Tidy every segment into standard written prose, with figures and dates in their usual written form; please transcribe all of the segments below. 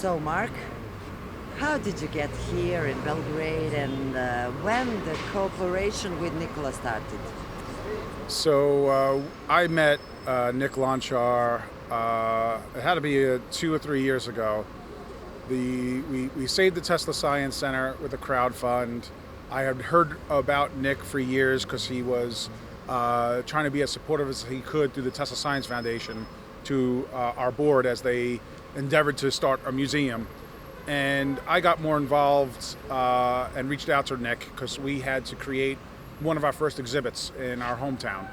So, Mark, how did you get here in Belgrade and when the cooperation with Nikola started? I met Nick Lonchar. It had to be 2 or 3 years ago. We saved the Tesla Science Center with a crowd fund. I had heard about Nick for years because he was trying to be as supportive as he could through the Tesla Science Foundation to our board as they endeavored to start a museum. And I got more involved and reached out to Nick because we had to create one of our first exhibits in our hometown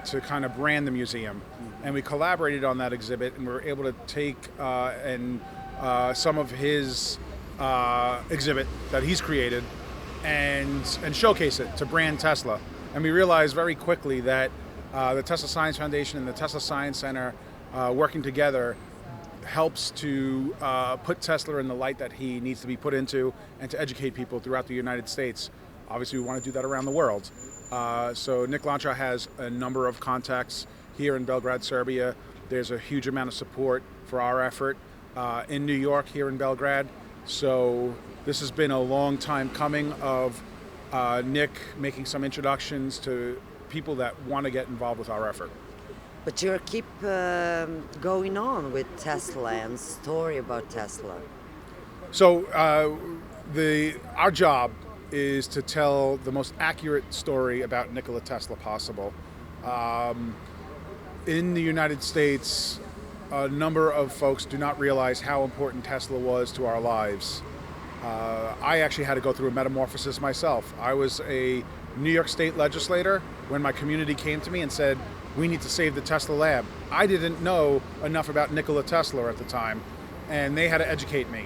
to kind of brand the museum. And we collaborated on that exhibit, and we were able to take some of his exhibit that he's created and showcase it to brand Tesla. And we realized very quickly that the Tesla Science Foundation and the Tesla Science Center working together helps to put Tesla in the light that he needs to be put into and to educate people throughout the United States. Obviously, we want to do that around the world. So Nick Lancha has a number of contacts here in Belgrade, Serbia. There's a huge amount of support for our effort in New York, here in Belgrade. So this has been a long time coming of Nick making some introductions to people that want to get involved with our effort. But you keep going on with Tesla and story about Tesla. So our job is to tell the most accurate story about Nikola Tesla possible. In the United States, a number of folks do not realize how important Tesla was to our lives. I actually had to go through a metamorphosis myself. I was a New York State legislator when my community came to me and said, we need to save the Tesla lab. I didn't know enough about Nikola Tesla at the time, and they had to educate me.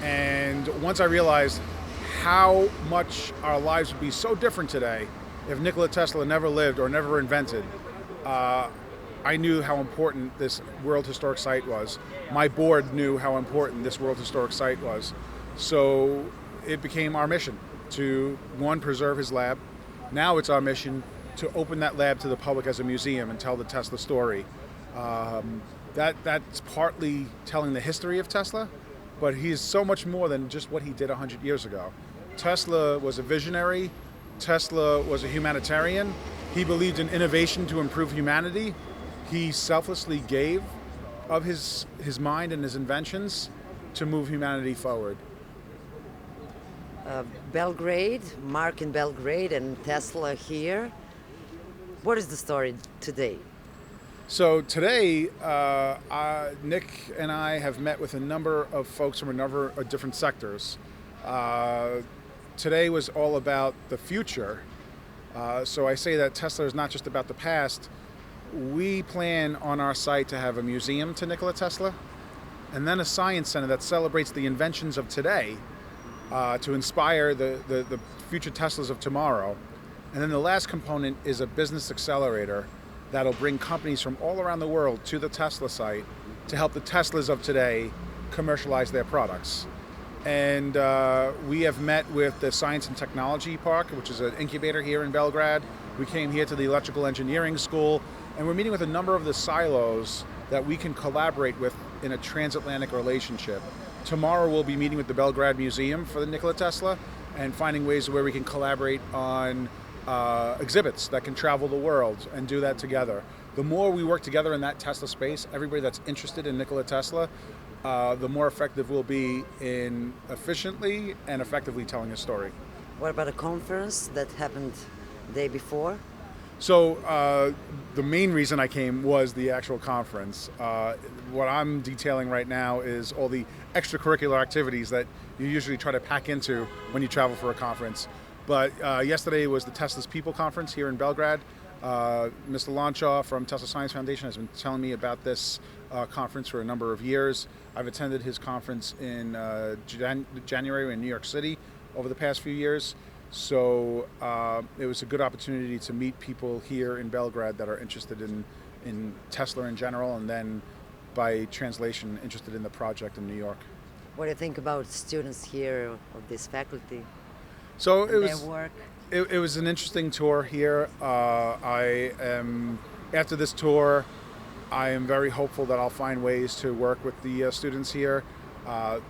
And once I realized how much our lives would be so different today if Nikola Tesla never lived or never invented, I knew how important this World Historic Site was. My board knew how important this World Historic Site was. So it became our mission to, one, preserve his lab. Now it's our mission to open that lab to the public as a museum and tell the Tesla story. That's partly telling the history of Tesla, but he is so much more than just what he did 100 years ago. Tesla was a visionary. Tesla was a humanitarian. He believed in innovation to improve humanity. He selflessly gave of his mind and his inventions to move humanity forward. Belgrade, Mark in Belgrade and Tesla here. What is the story today? So today, Nick and I have met with a number of folks from a number of different sectors. Today was all about the future. So I say that Tesla is not just about the past. We plan on our site to have a museum to Nikola Tesla, and then a science center that celebrates the inventions of today to inspire the future Teslas of tomorrow. And then the last component is a business accelerator that'll bring companies from all around the world to the Tesla site to help the Teslas of today commercialize their products. And we have met with the Science and Technology Park, which is an incubator here in Belgrade. We came here to the Electrical Engineering School, and we're meeting with a number of the silos that we can collaborate with in a transatlantic relationship. Tomorrow we'll be meeting with the Belgrade Museum for the Nikola Tesla and finding ways where we can collaborate on exhibits that can travel the world and do that together. The more we work together in that Tesla space, everybody that's interested in Nikola Tesla, the more effective we'll be in efficiently and effectively telling a story. What about a conference that happened the day before? So the main reason I came was the actual conference. What I'm detailing right now is all the extracurricular activities that you usually try to pack into when you travel for a conference. But yesterday was the Tesla's People Conference here in Belgrade. Mr. Lanshaw from Tesla Science Foundation has been telling me about this conference for a number of years. I've attended his conference in January in New York City over the past few years. So it was a good opportunity to meet people here in Belgrade that are interested in Tesla in general, and then by translation interested in the project in New York. What do you think about students here of this faculty? So and their work? It was an interesting tour here. After this tour, I am very hopeful that I'll find ways to work with the students here.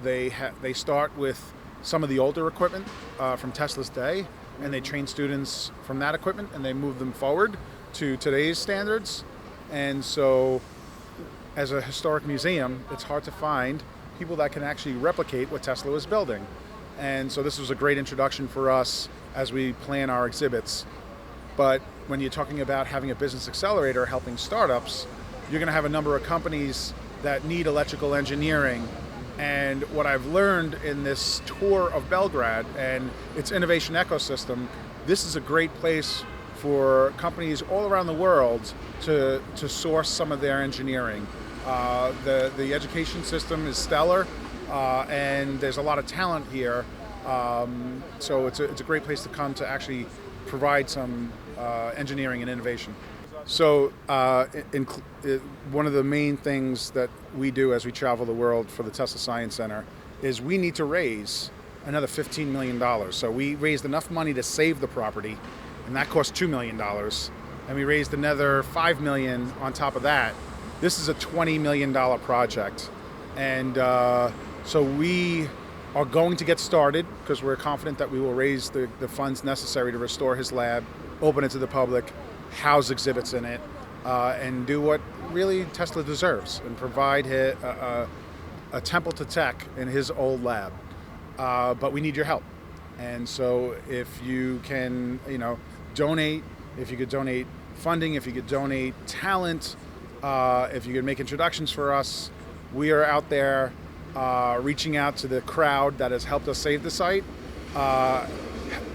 They start with some of the older equipment from Tesla's day, and they train students from that equipment, and they move them forward to today's standards. And so, as a historic museum, it's hard to find people that can actually replicate what Tesla was building. And so this was a great introduction for us as we plan our exhibits. But when you're talking about having a business accelerator helping startups, you're going to have a number of companies that need electrical engineering. And what I've learned in this tour of Belgrade and its innovation ecosystem, this is a great place for companies all around the world to source some of their engineering. The education system is stellar, and there's a lot of talent here. So it's a great place to come to actually provide some engineering and innovation. So one of the main things that we do as we travel the world for the Tesla Science Center is we need to raise another $15 million. So we raised enough money to save the property, and that cost $2 million. And we raised another $5 million on top of that. This is a $20 million project. And so we are going to get started because we're confident that we will raise the funds necessary to restore his lab, open it to the public, house exhibits in it, and do what really Tesla deserves and provide a temple to tech in his old lab. But we need your help. And so if you can, donate, if you could donate funding, if you could donate talent, if you could make introductions for us, we are out there reaching out to the crowd that has helped us save the site.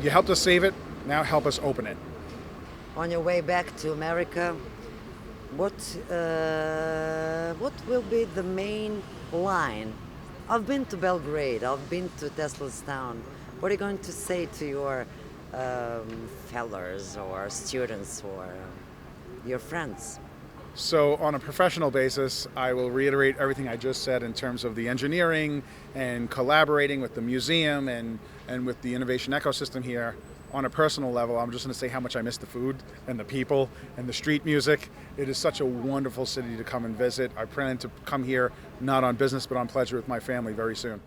You helped us save it, now help us open it. On your way back to America, what will be the main line? I've been to Belgrade, I've been to Tesla's town. What are you going to say to your fellows or students or your friends? So on a professional basis, I will reiterate everything I just said in terms of the engineering and collaborating with the museum and with the innovation ecosystem here. On a personal level, I'm just going to say how much I miss the food and the people and the street music. It is such a wonderful city to come and visit. I plan to come here not on business but on pleasure with my family very soon.